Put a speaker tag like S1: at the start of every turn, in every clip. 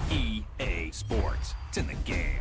S1: EA Sports. It's in the game.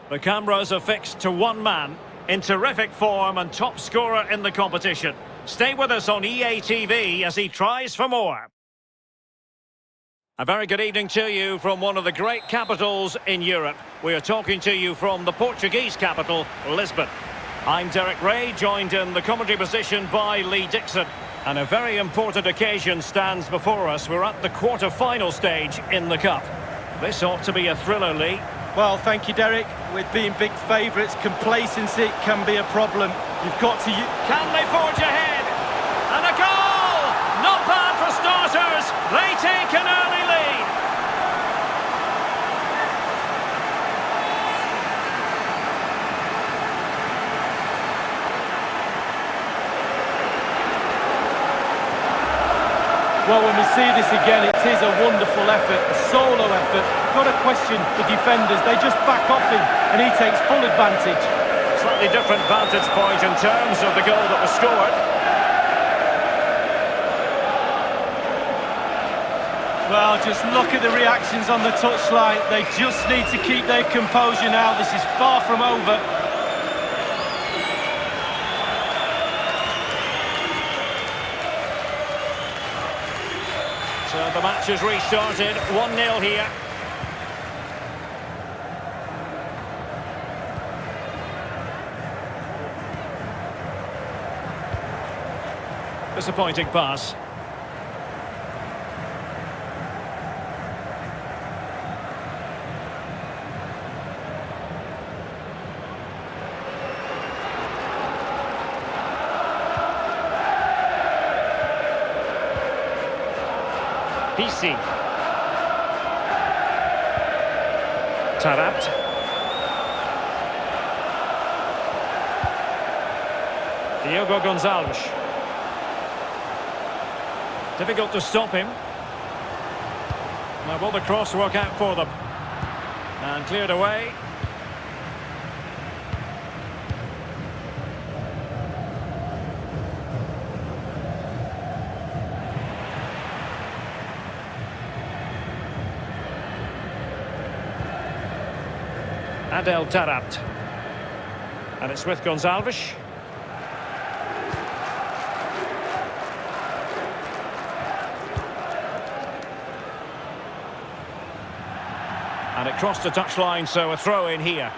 S2: The cameras are fixed to one man, in terrific form and top scorer in the competition. Stay with us on EA TV as he tries for more. A very good evening to you from one of the great capitals in Europe. We are talking to you from the Portuguese capital, Lisbon. I'm Derek Ray, joined in the commentary position by Lee Dixon. And a very important occasion stands before us. We're at the quarter-final stage in the Cup. This ought to be a thriller, Lee.
S3: Well, thank you, Derek. With being big favourites, complacency can be a problem. You've got to...
S2: Can they forge ahead? And a goal! Not bad for starters. They take an early lead.
S3: Well, when we see this again, it is a wonderful effort, a solo effort. Got to question the defenders. They just back off him, and he takes full advantage.
S2: Slightly different vantage point in terms of the goal that was scored.
S3: Well, just look at the reactions on the touchline. They just need to keep their composure now. This is far from over.
S2: So the match has restarted, 1-0 here. Disappointing pass. PC. Tarabt. Diogo Gonzalez. Difficult to stop him. Now will the cross work out for them? And cleared away. Adel Tarabt. And it's with Gonzalez. And it crossed the touchline, so a throw in here.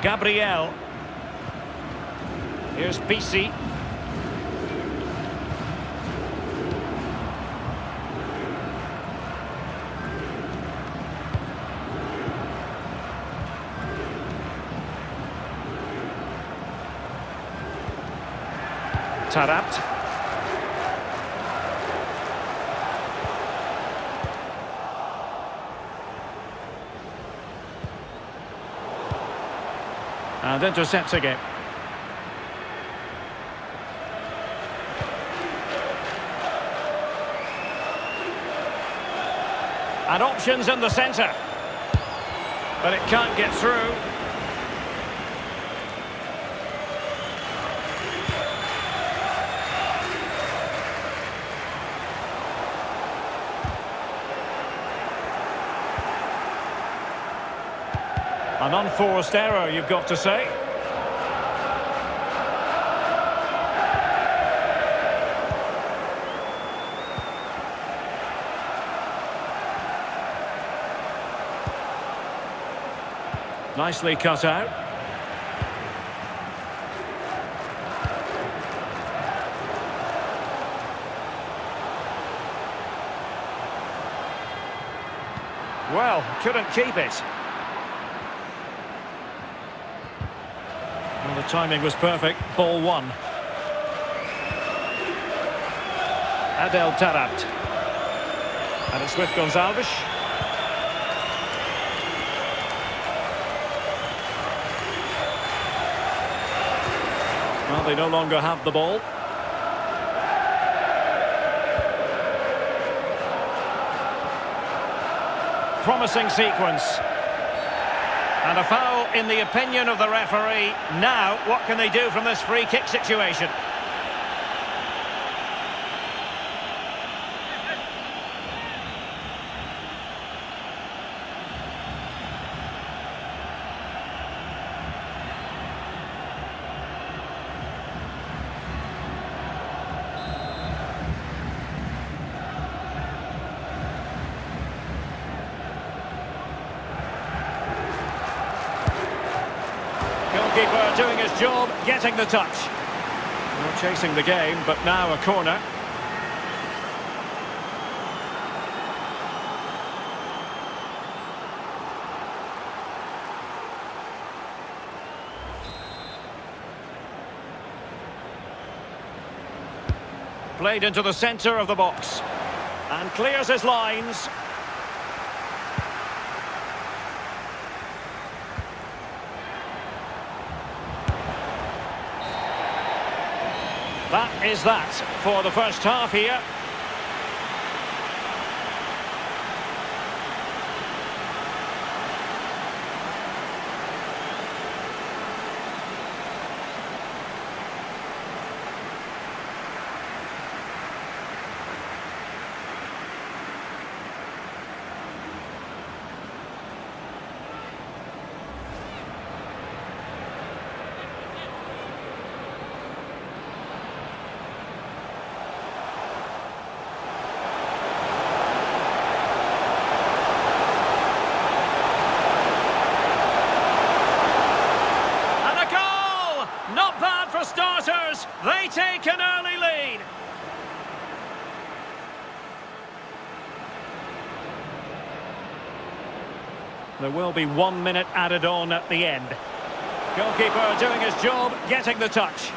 S2: Gabriel. Here's Pisi. Tarabt. And intercepting it. And options in the centre. But it can't get through. An unforced error, you've got to say. Nicely cut out. Well, couldn't keep it. Well, the timing was perfect. Ball one. Adel Tarabt. And it's with Gonzalez. Well, they no longer have the ball. Promising sequence. And a foul in the opinion of the referee. Now, what can they do from this free kick situation? Goalkeeper doing his job, getting the touch. Not chasing the game, but now a corner. Played into the centre of the box. And clears his lines. That is that for the first half here. Starters, they take an early lead. There will be 1 minute added on at the end. Goalkeeper doing his job, getting the touch.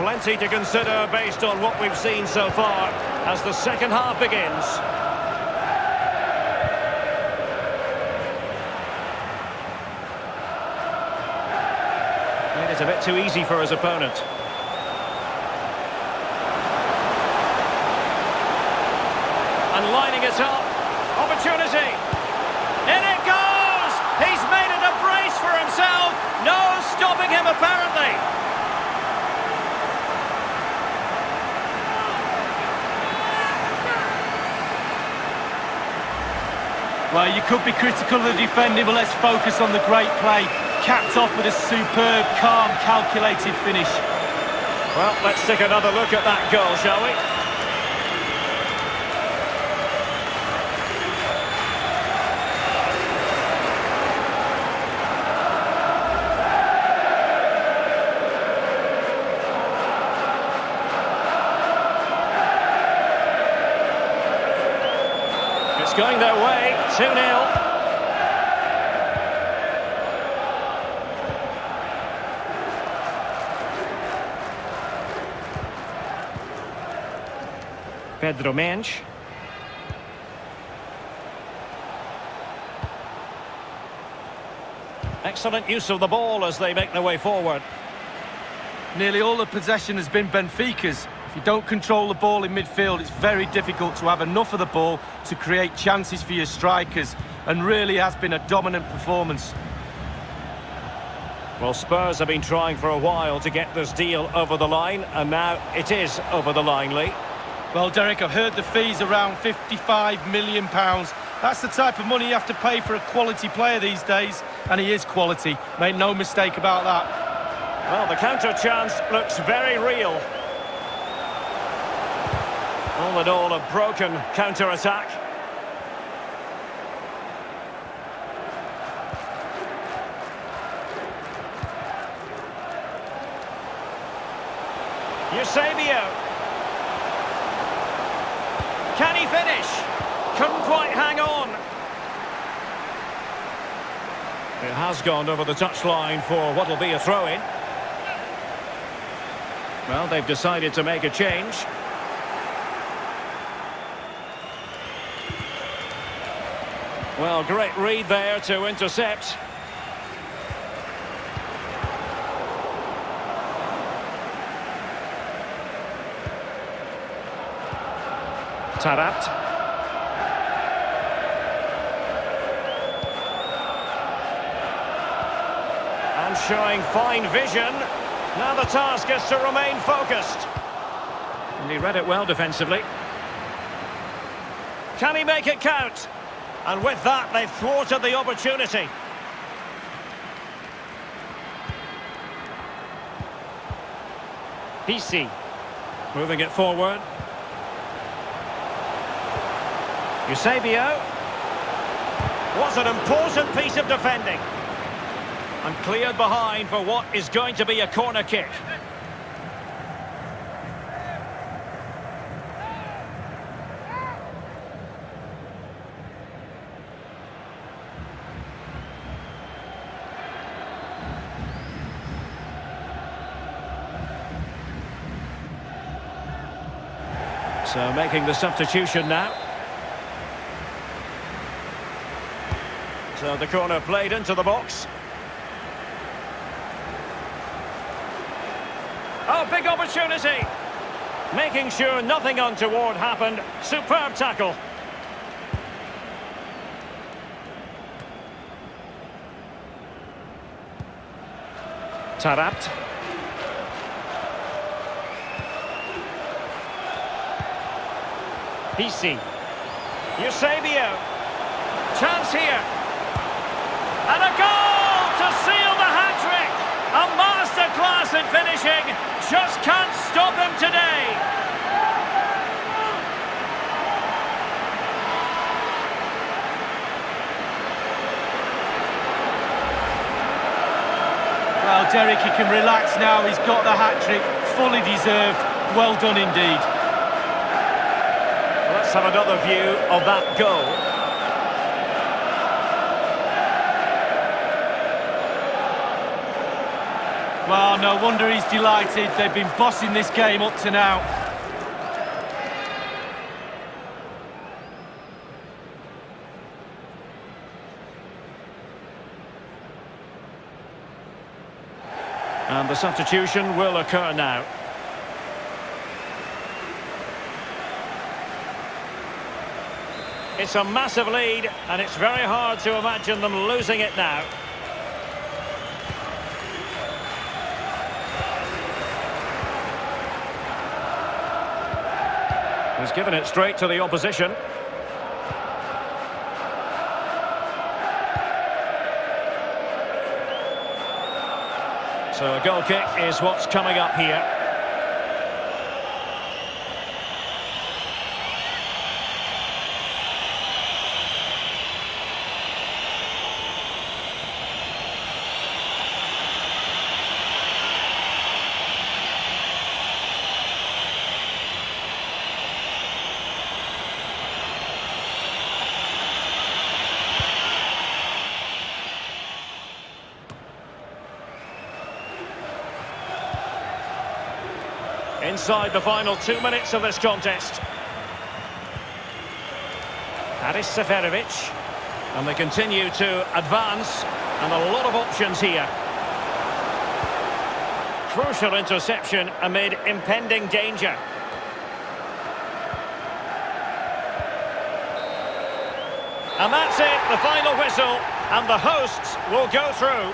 S2: Plenty to consider based on what we've seen so far as the second half begins. Made it a bit too easy for his opponent. And lining it up. Opportunity. In it goes! He's made it a brace for himself. No stopping him apparently.
S3: Well, you could be critical of the defending, but let's focus on the great play. Capped off with a superb, calm, calculated finish.
S2: Well, let's take another look at that goal, shall we? It's going their way, 2-0. Pedro Mensch. Excellent use of the ball as they make their way forward.
S3: Nearly all the possession has been Benfica's. If you don't control the ball in midfield, it's very difficult to have enough of the ball to create chances for your strikers, and really has been a dominant performance.
S2: Well, Spurs have been trying for a while to get this deal over the line, and now it is over the line, Lee.
S3: Well, Derek, I've heard the fee's around £55 million. That's the type of money you have to pay for a quality player these days, and he is quality. Make no mistake about that.
S2: Well, the counter chance looks very real. All in all, a broken counter-attack. Eusebio. Can he finish? Couldn't quite hang on. It has gone over the touchline for what will be a throw-in. Well, they've decided to make a change. Well, great read there to intercept. Taarabt. And showing fine vision. Now the task is to remain focused. And he read it well defensively. Can he make it count? And with that, they've thwarted the opportunity. PC. Moving it forward. Eusebio. Was an important piece of defending. And cleared behind for what is going to be a corner kick. So making the substitution now. So the corner played into the box. Oh, big opportunity. Making sure nothing untoward happened. Superb tackle. Taarabt. PC. Eusebio. Chance here. And a goal to seal the hat-trick. A masterclass in finishing. Just can't stop him today.
S3: Well, Derek, he can relax now. He's got the hat-trick. Fully deserved. Well done indeed.
S2: Let's have another view of that goal.
S3: Well, no wonder he's delighted. They've been bossing this game up to now.
S2: And the substitution will occur now. It's a massive lead, and it's very hard to imagine them losing it now. He's given it straight to the opposition. So a goal kick is what's coming up here. Inside the final 2 minutes of this contest. Haris Seferovic. And they continue to advance. And a lot of options here. Crucial interception amid impending danger. And that's it, the final whistle. And the hosts will go through.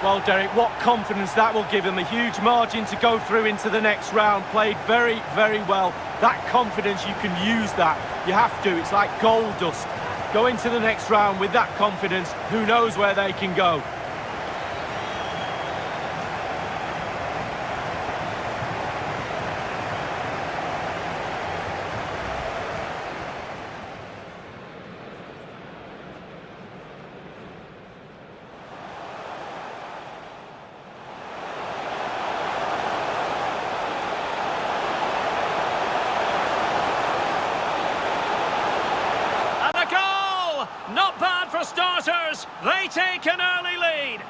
S3: Well, Derek, what confidence that will give them. A huge margin to go through into the next round. Played very, very well. That confidence, you can use that. You have to. It's like gold dust. Go into the next round with that confidence. Who knows where they can go.
S2: Not bad for starters. They take an early lead.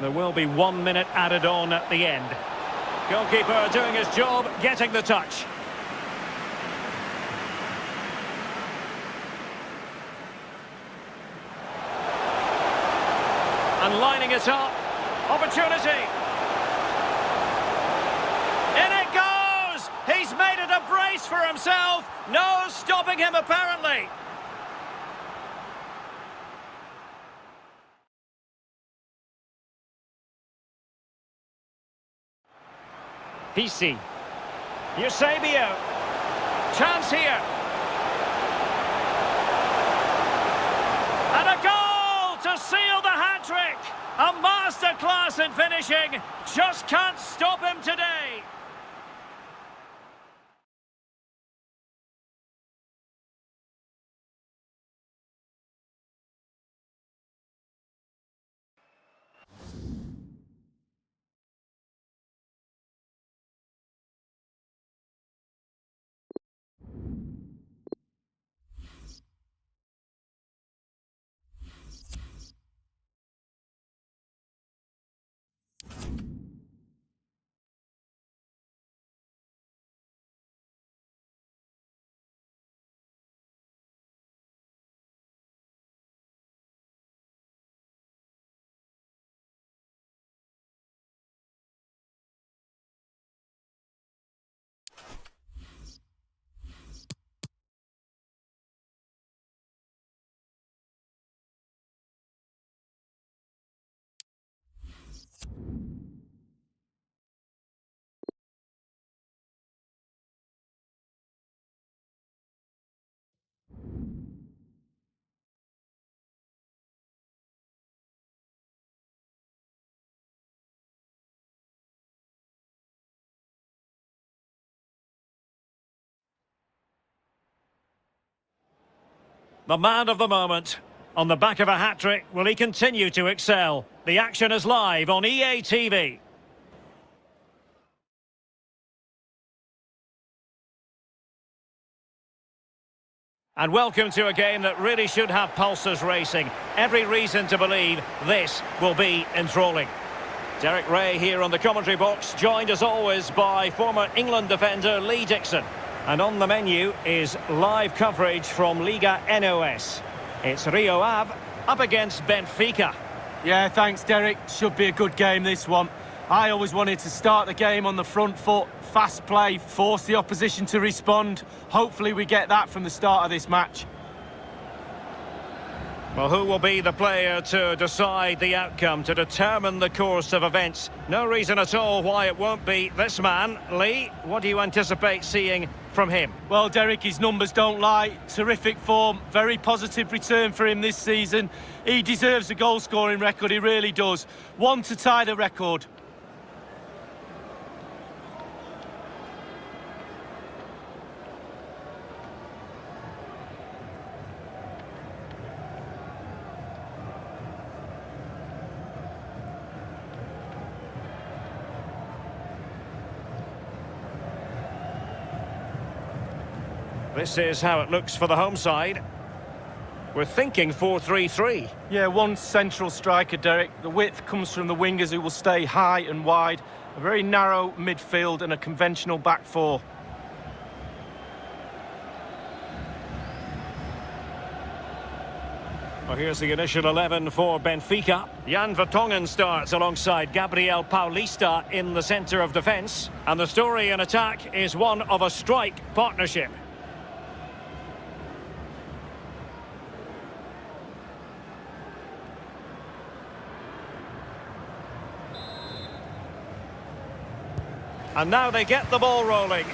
S2: There will be 1 minute added on at the end. Goalkeeper doing his job, getting the touch. And lining it up. Opportunity. In it goes! He's made it a brace for himself. No stopping him, apparently. Pisi. Eusebio. Chance here. And a goal to seal the hat-trick. A masterclass in finishing. Just can't stop him today. The man of the moment. On the back of a hat-trick, will he continue to excel? The action is live on EA TV. And welcome to a game that really should have pulses racing. Every reason to believe this will be enthralling. Derek Ray here on the commentary box, joined as always by former England defender Lee Dixon. And on the menu is live coverage from Liga NOS. It's Rio Ave up against Benfica.
S3: Yeah, thanks, Derek. Should be a good game, this one. I always wanted to start the game on the front foot, fast play, force the opposition to respond. Hopefully we get that from the start of this match.
S2: Well, who will be the player to decide the outcome, to determine the course of events? No reason at all why it won't be this man. Lee, what do you anticipate seeing from him?
S3: Well, Derek, his numbers don't lie. Terrific form, very positive return for him this season. He deserves a goal-scoring record, he really does. One to tie the record.
S2: This is how it looks for the home side. We're thinking 4-3-3.
S3: Yeah, one central striker, Derek. The width comes from the wingers who will stay high and wide. A very narrow midfield and a conventional back four.
S2: Well, here's the initial 11 for Benfica. Jan Vertonghen starts alongside Gabriel Paulista in the centre of defence. And the story in attack is one of a strike partnership. And now they get the ball rolling.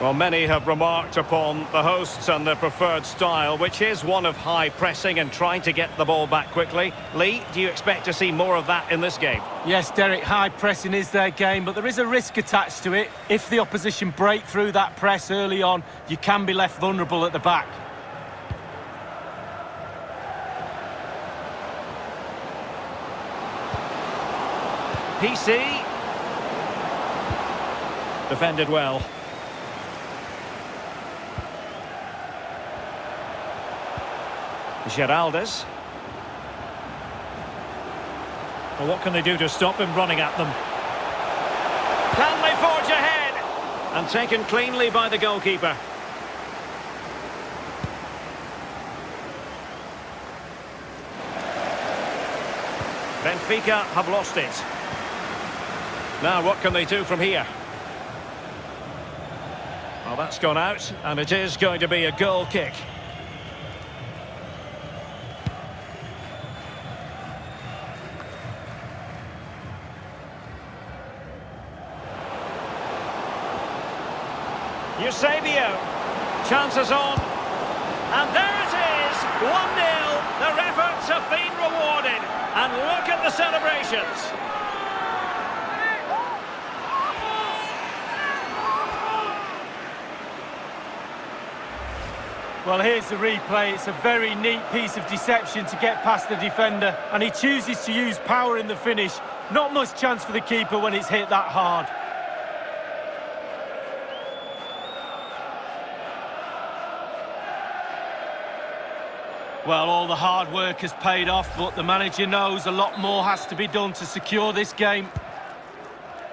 S2: Well, many have remarked upon the hosts and their preferred style, which is one of high pressing and trying to get the ball back quickly. Lee, do you expect to see more of that in this game?
S3: Yes, Derek, high pressing is their game, but there is a risk attached to it. If the opposition break through that press early on, you can be left vulnerable at the back.
S2: PC. Defended well. Geraldes. Well, what can they do to stop him running at them? Can they forge ahead? And taken cleanly by the goalkeeper. Benfica have lost it. Now, what can they do from here? Well, that's gone out, and it is going to be a goal kick. Eusebio. Chances on. And there it is! 1-0. Their efforts have been rewarded. And look at the celebrations.
S3: Well, here's the replay. It's a very neat piece of deception to get past the defender, and he chooses to use power in the finish. Not much chance for the keeper when it's hit that hard. Well, all the hard work has paid off, but the manager knows a lot more has to be done to secure this game.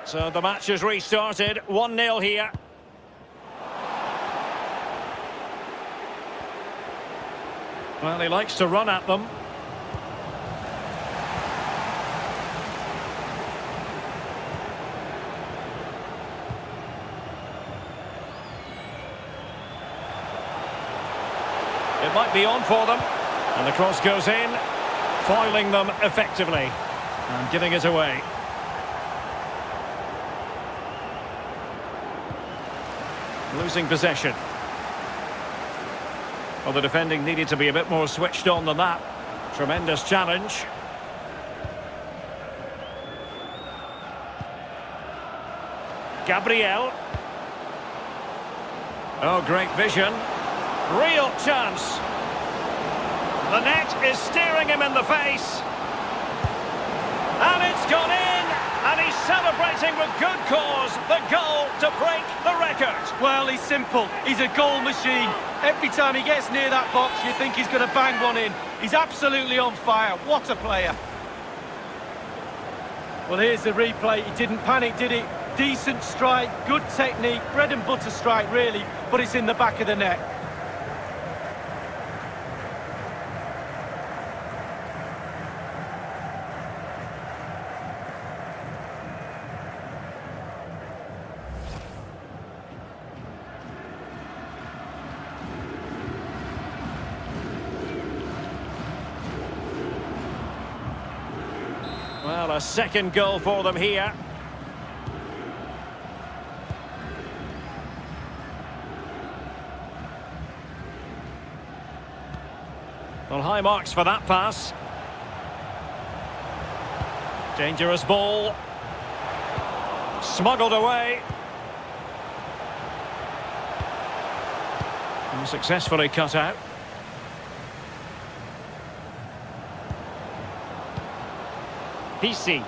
S2: So the match has restarted. 1-0 here. Well, he likes to run at them. It might be on for them. And the cross goes in, foiling them effectively and giving it away. Losing possession. Well, the defending needed to be a bit more switched on than that. Tremendous challenge. Gabriel. Oh, great vision. Real chance. The net is staring him in the face. And it's gone in. And he he's celebrating with good cause. The goal to break the record.
S3: Well, he's simple. He's a goal machine. Every time he gets near that box, you think he's going to bang one in. He's absolutely on fire. What a player. Well, here's the replay. He didn't panic, did he? Decent strike, good technique, bread and butter strike, really, but it's in the back of the net.
S2: Well, a second goal for them here. Well, high marks for that pass. Dangerous ball. Smuggled away. And successfully cut out. PC.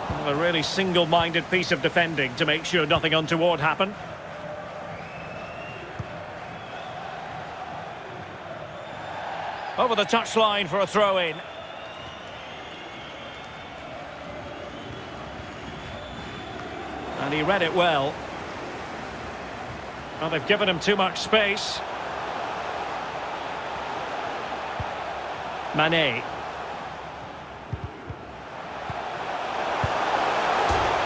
S2: Well, a really single-minded piece of defending to make sure nothing untoward happened. Over the touchline for a throw-in. And he read it well. Well, they've given him too much space. Mané.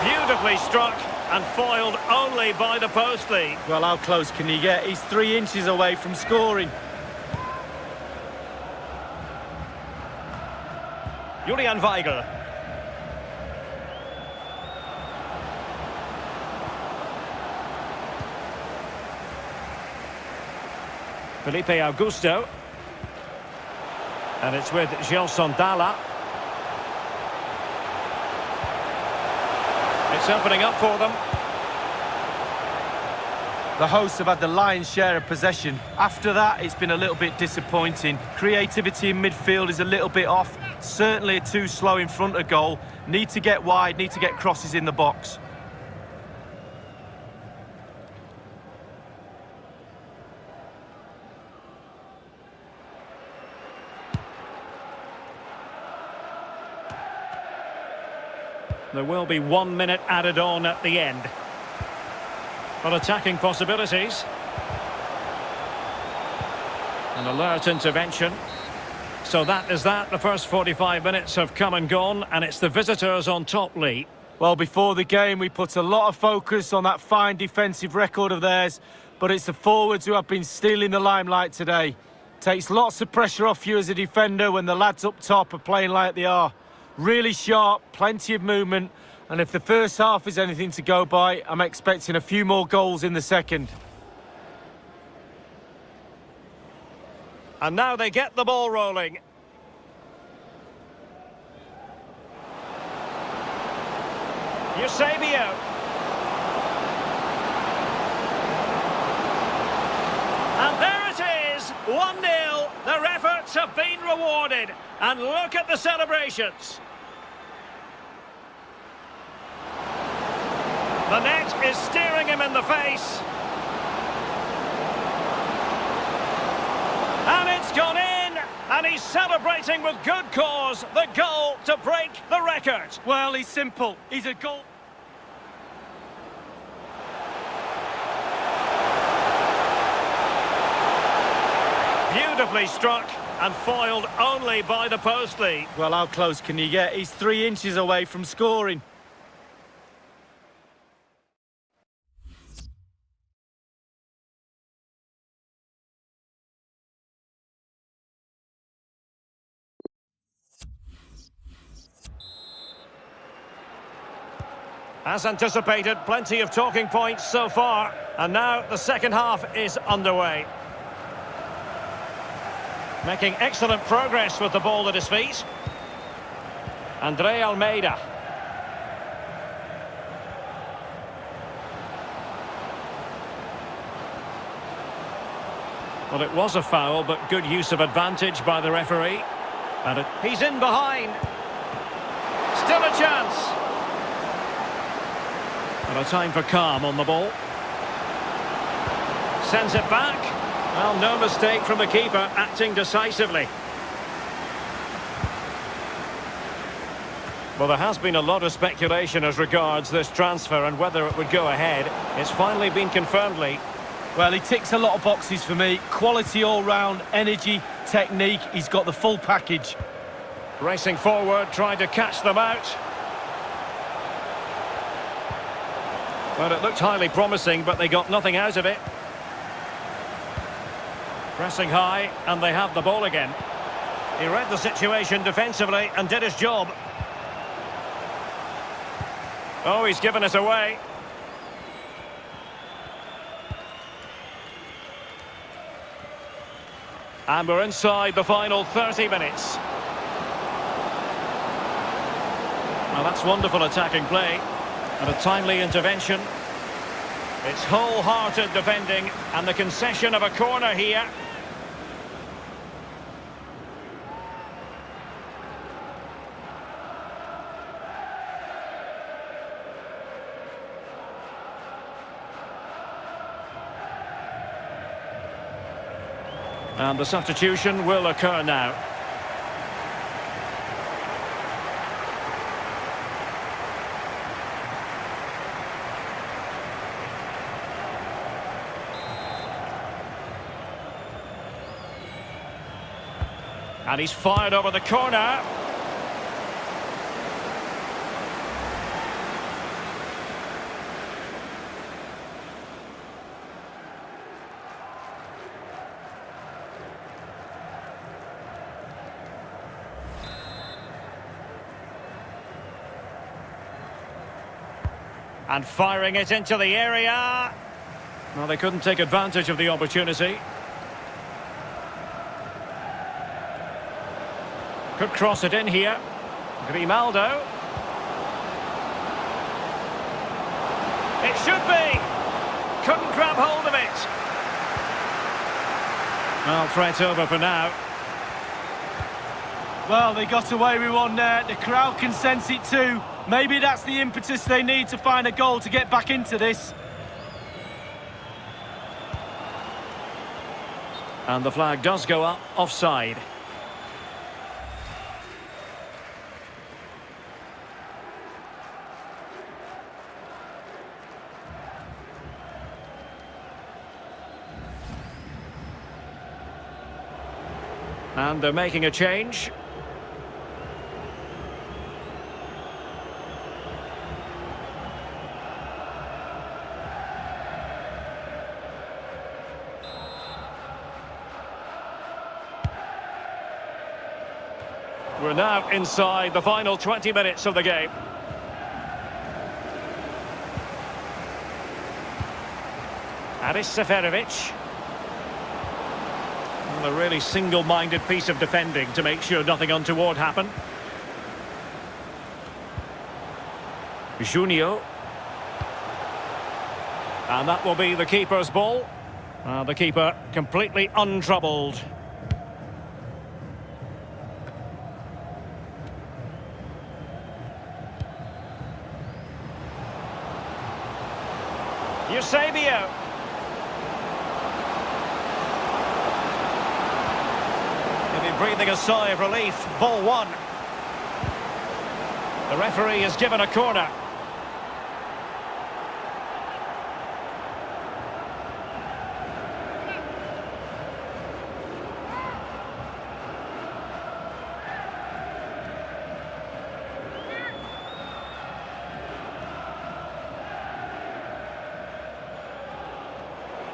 S2: Beautifully struck and foiled only by the post lead.
S3: Well, how close can he get? He's 3 inches away from scoring.
S2: Julian Weigl. Felipe Augusto. And it's with Gelson Dalla. It's opening up for them.
S3: The hosts have had the lion's share of possession. After that, it's been a little bit disappointing. Creativity in midfield is a little bit off. Certainly too slow in front of goal. Need to get wide, need to get crosses in the box.
S2: There will be 1 minute added on at the end. But attacking possibilities. An alert intervention. So that is that. The first 45 minutes have come and gone, and it's the visitors on top, Lee.
S3: Well, before the game, we put a lot of focus on that fine defensive record of theirs, but it's the forwards who have been stealing the limelight today. Takes lots of pressure off you as a defender when the lads up top are playing like they are. Really sharp, plenty of movement, and if the first half is anything to go by, I'm expecting a few more goals in the second.
S2: And now they get the ball rolling. Eusebio. And there it is, 1-0. Their efforts have been rewarded. And look at the celebrations. The net is staring him in the face. And it's gone in. And he's celebrating with good cause. The goal to break the record.
S3: Well, he's simple. He's a goal.
S2: Beautifully struck and foiled only by the post lead.
S3: Well, how close can he get? He's 3 inches away from scoring.
S2: As anticipated, plenty of talking points so far. And now the second half is underway. Making excellent progress with the ball at his feet. Andre Almeida. Well, it was a foul, but good use of advantage by the referee. And he's in behind. Still a chance. And a time for calm on the ball. Sends it back. Well, no mistake from the keeper, acting decisively. Well, there has been a lot of speculation as regards this transfer and whether it would go ahead. It's finally been confirmed, Lee.
S3: Well, he ticks a lot of boxes for me. Quality all-round, energy, technique. He's got the full package.
S2: Racing forward, trying to catch them out. Well, it looked highly promising, but they got nothing out of it. Pressing high, and they have the ball again. He read the situation defensively and did his job. Oh, he's given it away. And we're inside the final 30 minutes. Well, that's wonderful attacking play. And a timely intervention. It's wholehearted defending, and the concession of a corner here. And the substitution will occur now. And he's fired over the corner. And firing it into the area. Well, they couldn't take advantage of the opportunity. Could cross it in here. Grimaldo. It should be. Couldn't grab hold of it. Well, threat over for now.
S3: Well, they got away with one there. The crowd can sense it too. Maybe that's the impetus they need to find a goal to get back into this.
S2: And the flag does go up, offside. And they're making a change. We're now inside the final 20 minutes of the game. Aris Seferovic. Well, a really single-minded piece of defending to make sure nothing untoward happened. Junio. And that will be the keeper's ball. The keeper completely untroubled. Eusebio. Maybe breathing a sigh of relief. Ball one. The referee has given a corner.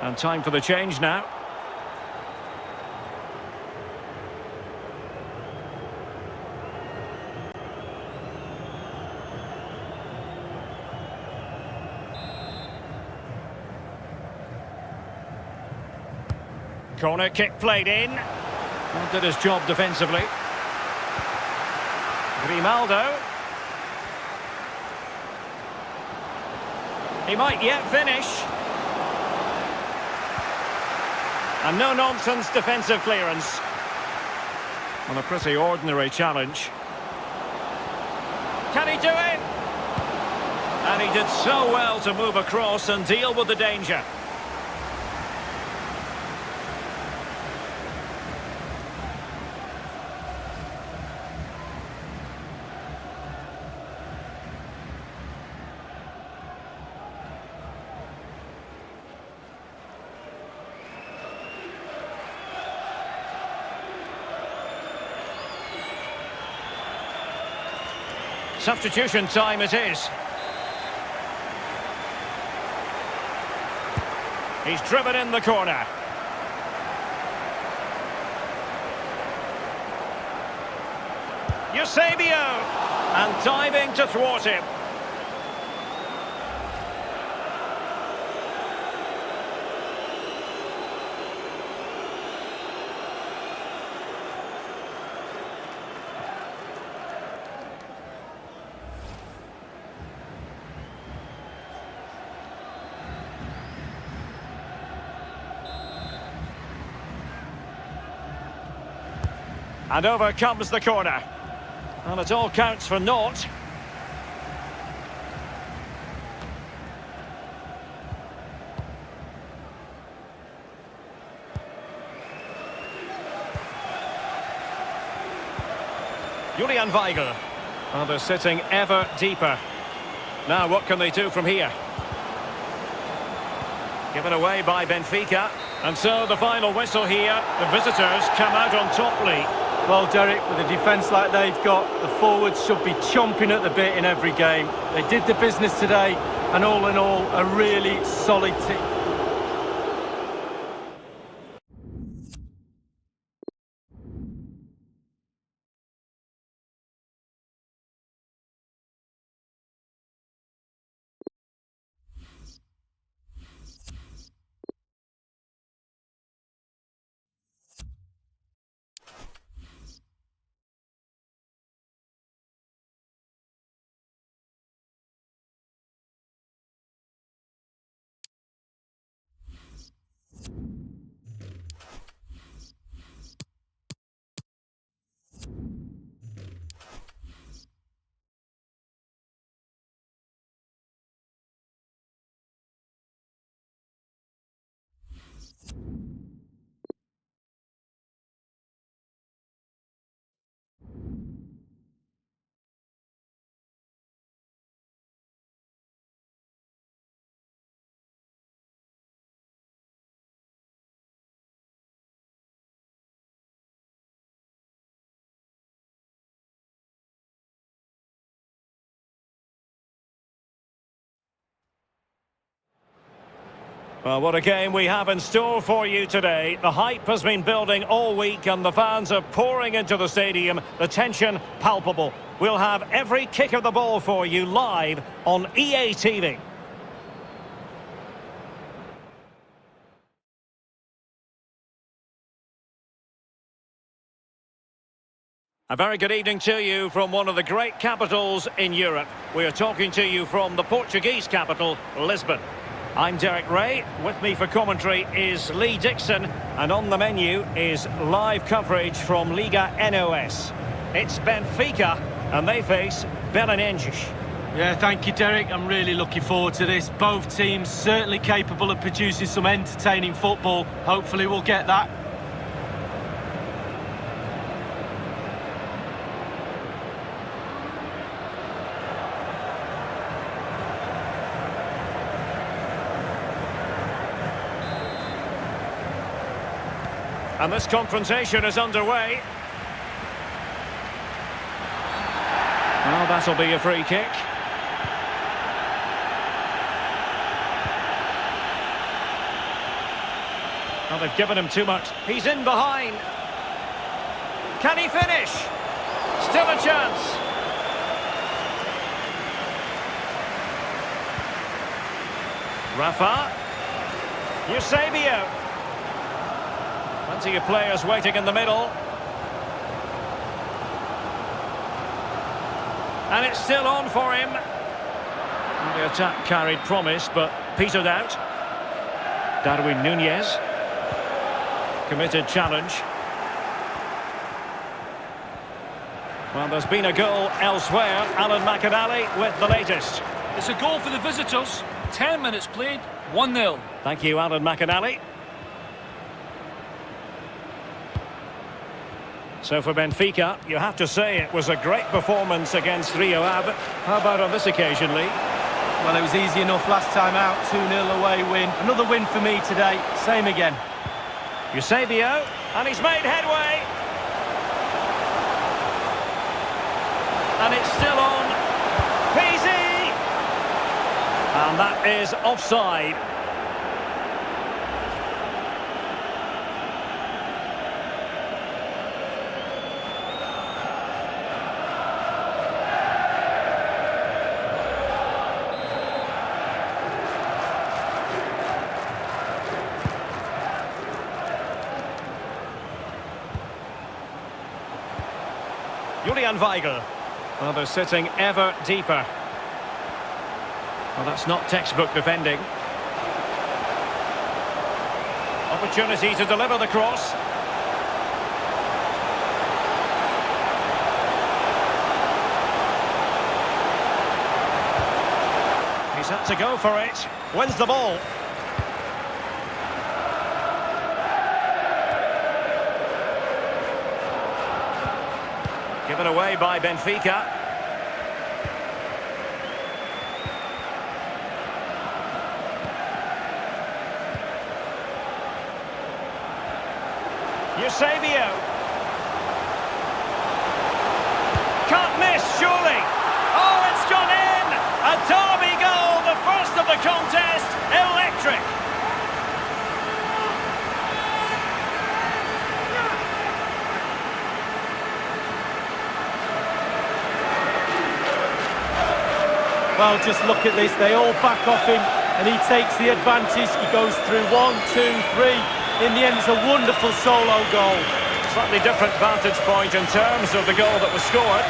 S2: And time for the change now. Corner kick played in. Well, did his job defensively. Grimaldo. He might yet finish. And no-nonsense defensive clearance. On a pretty ordinary challenge. Can he do it? And he did so well to move across and deal with the danger. Substitution time it is. He's driven in the corner. Eusebio! And diving to thwart him. And over comes the corner. And it all counts for naught. Julian Weigl. And they're sitting ever deeper. Now what can they do from here? Given away by Benfica. And so the final whistle here. The visitors come out on top, Lee.
S3: Well, Derek, with a defence like they've got, the forwards should be chomping at the bit in every game. They did the business today, and all in all, a really solid team.
S2: Well, what a game we have in store for you today. The hype has been building all week and the fans are pouring into the stadium. The tension palpable. We'll have every kick of the ball for you live on EA TV. A very good evening to you from one of the great capitals in Europe. We are talking to you from the Portuguese capital, Lisbon. I'm Derek Ray. With me for commentary is Lee Dixon. And on the menu is live coverage from Liga NOS. It's Benfica and they face Belenenses.
S3: Yeah, thank you, Derek. I'm really looking forward to this. Both teams certainly capable of producing some entertaining football. Hopefully we'll get that.
S2: And this confrontation is underway. Well, that'll be a free kick. Well, they've given him too much. He's in behind. Can he finish? Still a chance. Rafa. Eusebio. Plenty of players waiting in the middle. And it's still on for him. The attack carried promise, but petered out. Darwin Núñez. Committed challenge. Well, there's been a goal elsewhere. Alan McInally with the latest.
S4: It's a goal for the visitors. 10 minutes played, 1-0.
S2: Thank you, Alan McInally. So for Benfica, you have to say it was a great performance against Rio Ave. How about on this occasion, Lee?
S3: Well, it was easy enough last time out, 2-0 away win. Another win for me today, same again.
S2: Eusebio, and he's made headway. And it's still on. Peasy! And that is offside. Julian Weigl. Well, they're sitting ever deeper. Well, that's not textbook defending. Opportunity to deliver the cross. He's had to go for it. Wins the ball. Given away by Benfica. Eusebio. Can't miss, surely. Oh, it's gone in! A derby goal, the first of the contest. Electric.
S3: Well, just look at this. They all back off him, and he takes the advantage. He goes through 1, 2, 3. In the end, it's a wonderful solo goal.
S2: Slightly different vantage point in terms of the goal that was scored.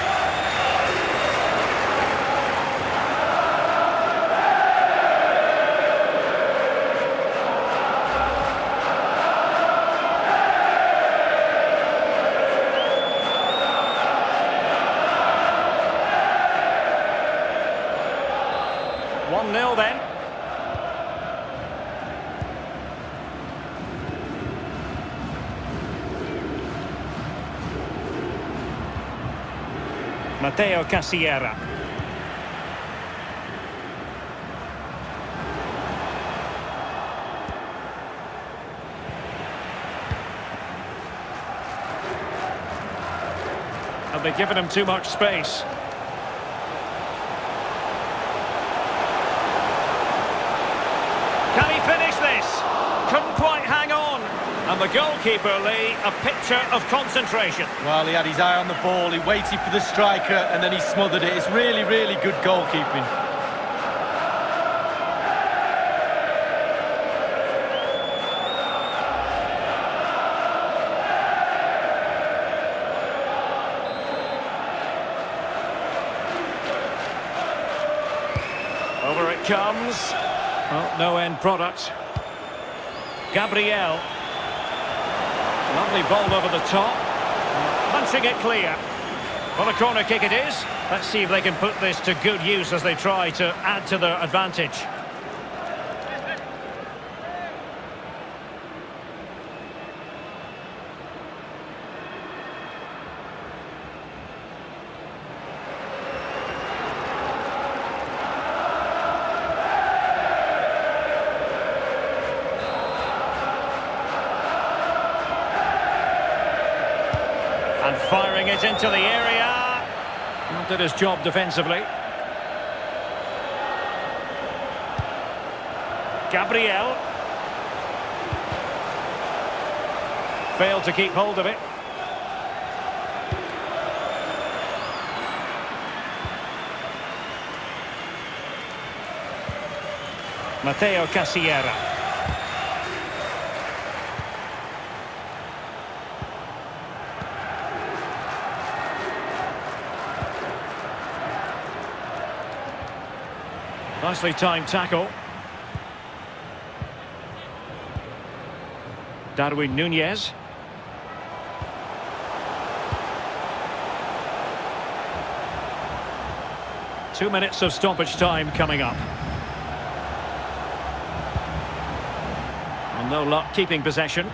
S2: Nil then. Matteo Cassiera. Have they given him too much space? Can he finish this? Couldn't quite hang on. And the goalkeeper, Lee, a picture of concentration.
S3: Well, he had his eye on the ball, he waited for the striker, and then he smothered it. It's really, really good goalkeeping.
S2: Over it comes. Well, no end product. Gabriel. Lovely ball over the top. Punching it clear. Well, a corner kick it is. Let's see if they can put this to good use as they try to add to their advantage. And firing it into the area. Did his job defensively. Gabriel. Failed to keep hold of it. Matteo Cassiera. Nicely timed tackle. Darwin Núñez. 2 minutes of stoppage time coming up. Well, no luck keeping possession.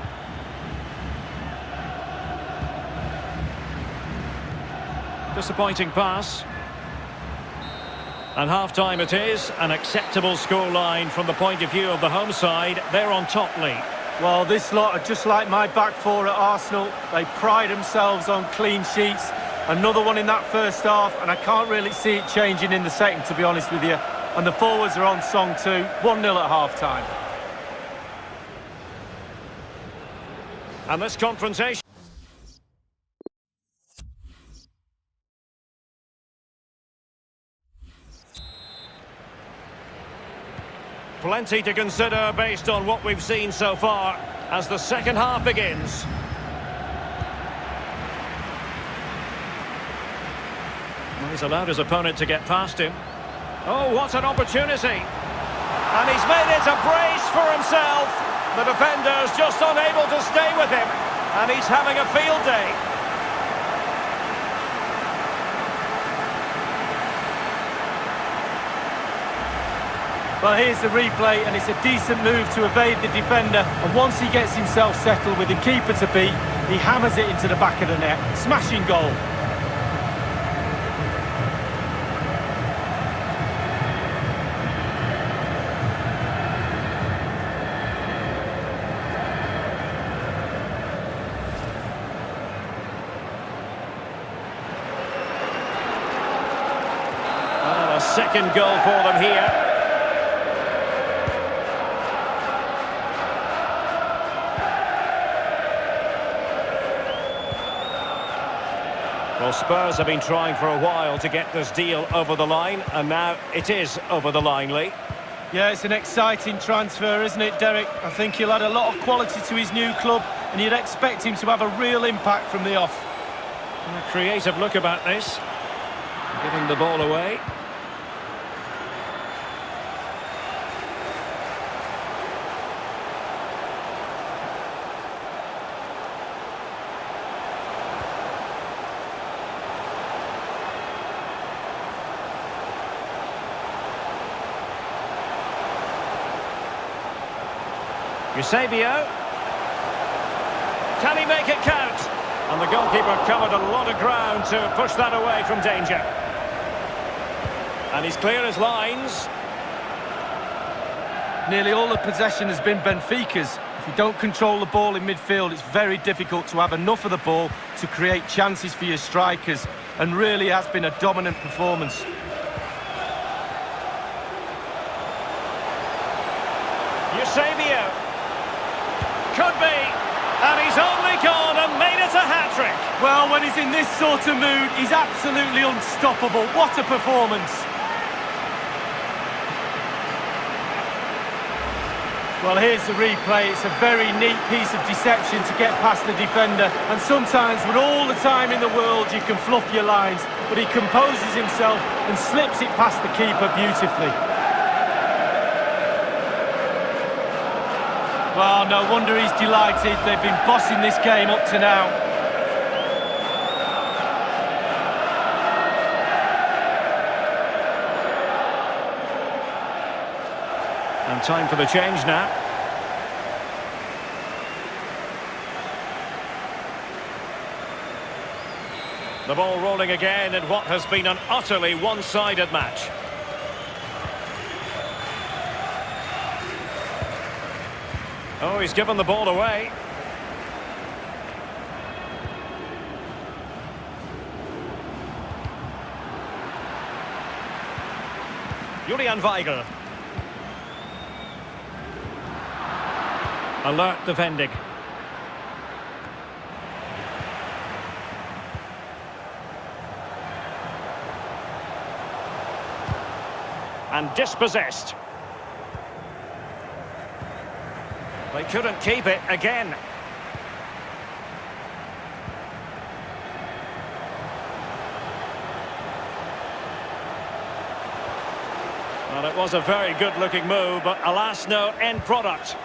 S2: Disappointing pass. And half-time it is, an acceptable scoreline from the point of view of the home side. They're on top, Lee.
S3: Well, this lot are just like my back four at Arsenal. They pride themselves on clean sheets. Another one in that first half, and I can't really see it changing in the second, to be honest with you. And the forwards are on song too. 1-0 at half-time.
S2: And this confrontation... Plenty to consider based on what we've seen so far as the second half begins. Well, he's allowed his opponent to get past him. Oh, what an opportunity! And he's made it a brace for himself. The defender's just unable to stay with him, and he's having a field day.
S3: Well, here's the replay, and it's a decent move to evade the defender. And once he gets himself settled with the keeper to beat, he hammers it into the back of the net. Smashing goal.
S2: Well, a second goal for them here. Well, Spurs have been trying for a while to get this deal over the line, and now it is over the line, Lee.
S3: Yeah, it's an exciting transfer, isn't it, Derek? I think he'll add a lot of quality to his new club, and you'd expect him to have a real impact from the off.
S2: And a creative look about this. Giving the ball away. Eusebio. Can he make it count? And the goalkeeper covered a lot of ground to push that away from danger. And he's clear as lines.
S3: Nearly all the possession has been Benfica's. If you don't control the ball in midfield, it's very difficult to have enough of the ball to create chances for your strikers. And really has been a dominant performance.
S2: Eusebio. Could be, and he's only gone and made it a hat-trick.
S3: Well, when he's in this sort of mood, he's absolutely unstoppable. What a performance. Well, here's the replay. It's a very neat piece of deception to get past the defender. And sometimes, with all the time in the world, you can fluff your lines. But he composes himself and slips it past the keeper beautifully. Well, no wonder he's delighted. They've been bossing this game up to now.
S2: And time for the change now. The ball rolling again in what has been an utterly one-sided match. Oh, he's given the ball away. Julian Weigl. Alert defending. And dispossessed. They couldn't keep it again. Well, it was a very good-looking move, but alas, no end product.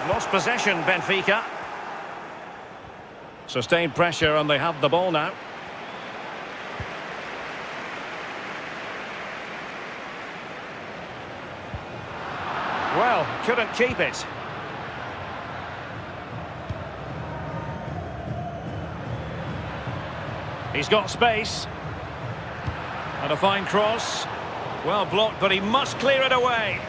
S2: They've lost possession, Benfica. Sustained pressure and they have the ball now. Well, couldn't keep it. He's got space. And a fine cross. Well blocked, but he must clear it away.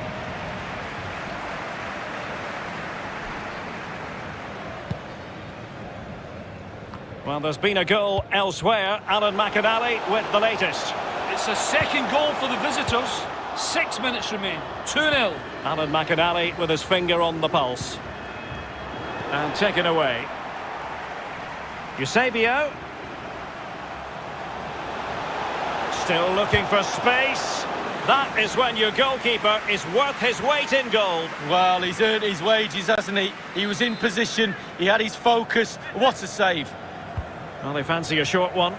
S2: Well, there's been a goal elsewhere. Alan McInally with the latest.
S4: It's a second goal for the visitors. 6 minutes remain. 2-0.
S2: Alan McInally with his finger on the pulse. And taken away. Eusebio. Still looking for space. That is when your goalkeeper is worth his weight in gold.
S3: Well, he's earned his wages, hasn't he? He was in position, he had his focus. What a save.
S2: Well, they fancy a short one.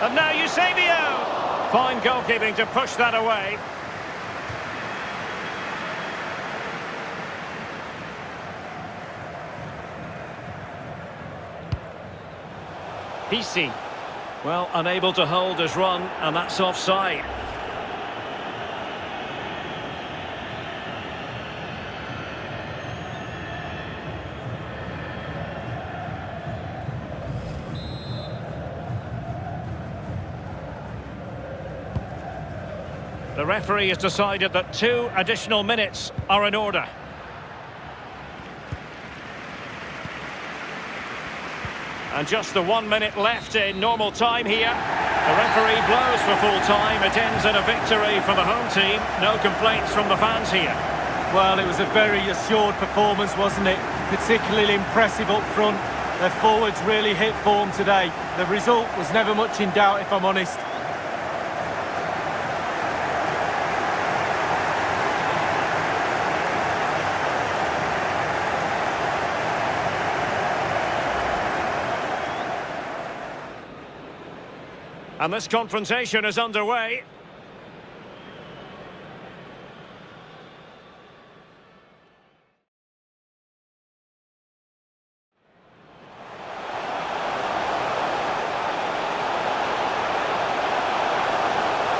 S2: And now Eusebio. Fine goalkeeping to push that away. PC. Well, unable to hold his run, and that's offside. The referee has decided that 2 additional minutes are in order. And just the 1 minute left in normal time here. The referee blows for full time. It ends in a victory for the home team. No complaints from the fans here.
S3: Well, it was a very assured performance, wasn't it? Particularly impressive up front. Their forwards really hit form today. The result was never much in doubt, if I'm honest.
S2: And this confrontation is underway.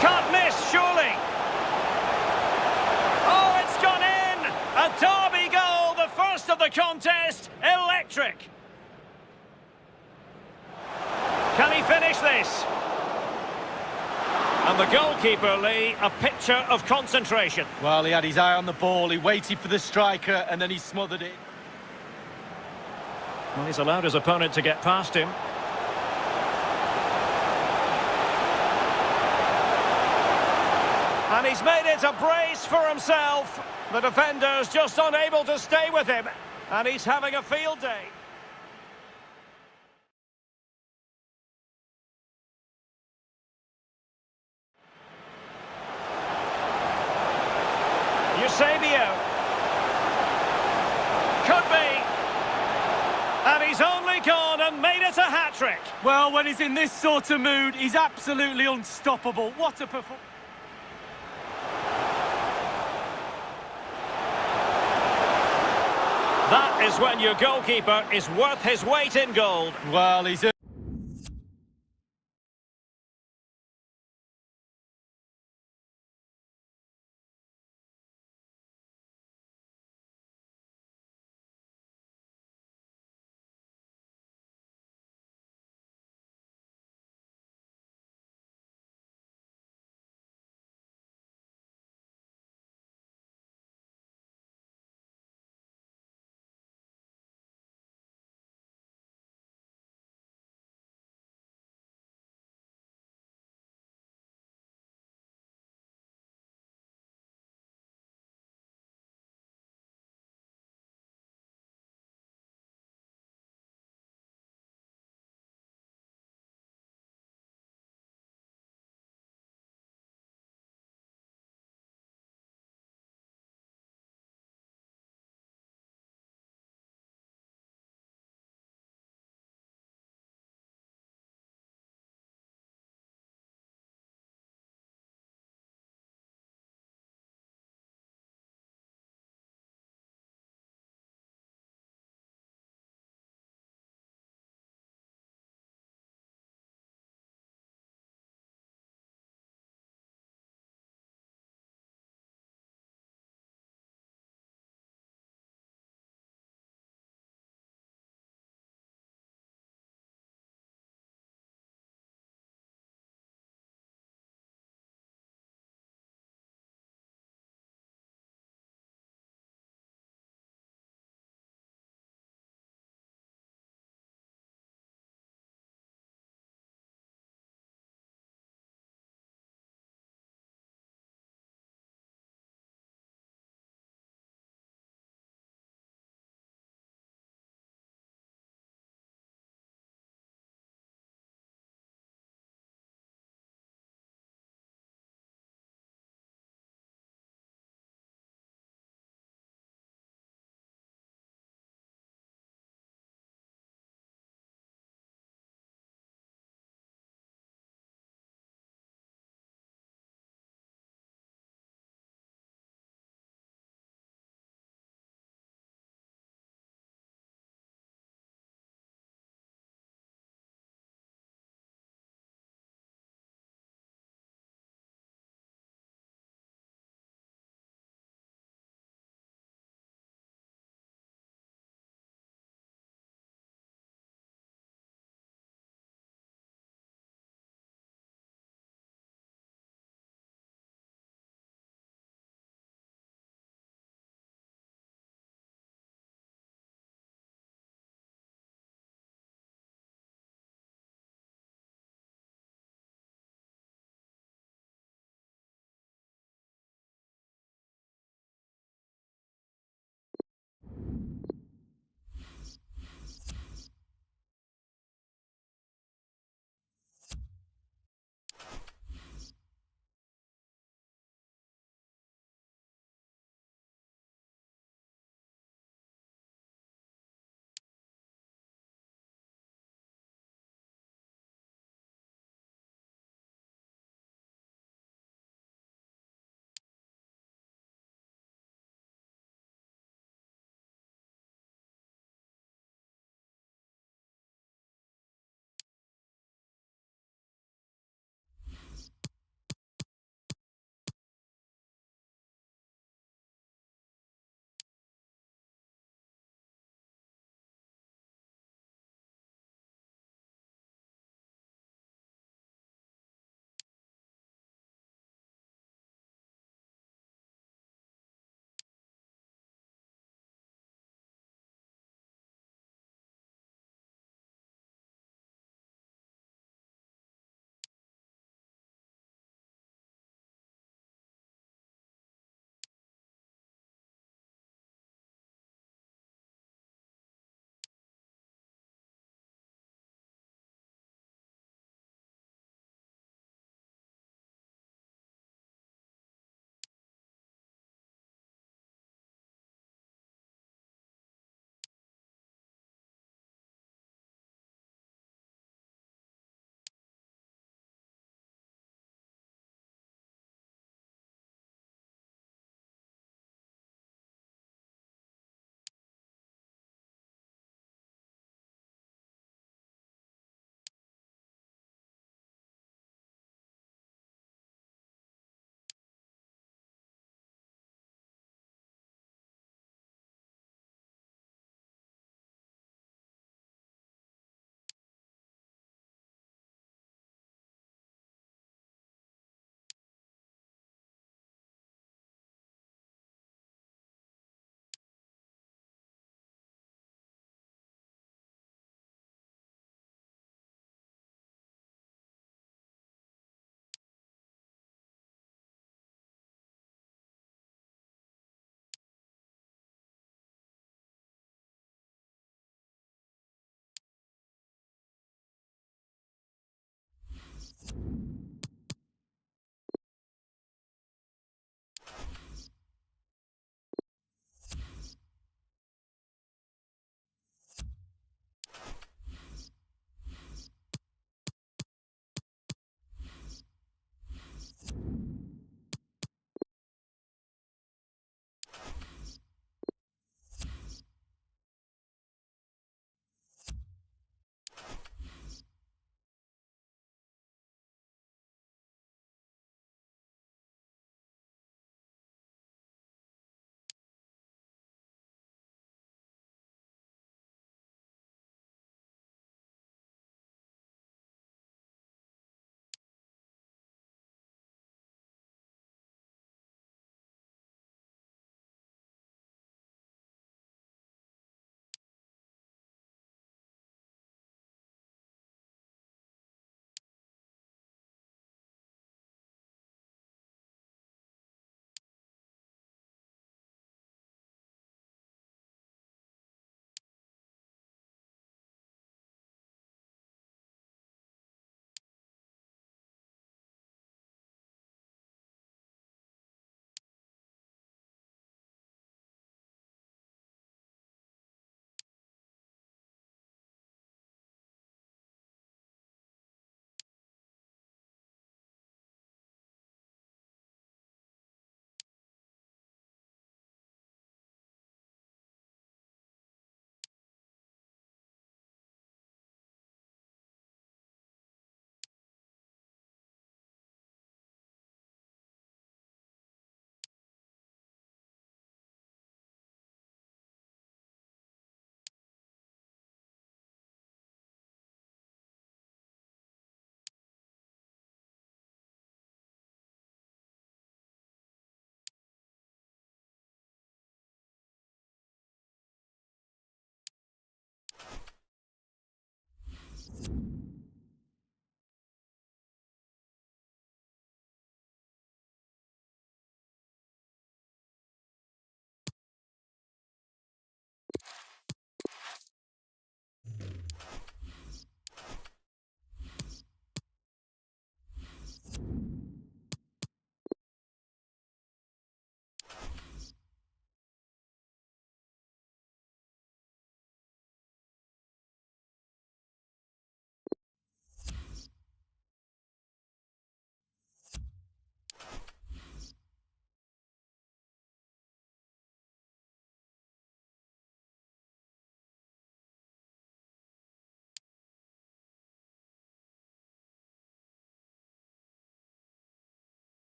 S2: Can't miss, surely. Oh, it's gone in! A derby goal, the first of the contest. Electric. Can he finish this? And the goalkeeper, Lee, a picture of concentration.
S3: Well, he had his eye on the ball, he waited for the striker, and then he smothered it.
S2: Well, he's allowed his opponent to get past him. And he's made it a brace for himself. The defender's just unable to stay with him. And he's having a field day. Eusebio. Could be. And he's only gone and made it a hat-trick.
S3: Well, when he's in this sort of mood, he's absolutely unstoppable. What a performance.
S2: That is when your goalkeeper is worth his weight in gold.
S3: Well, he's
S5: You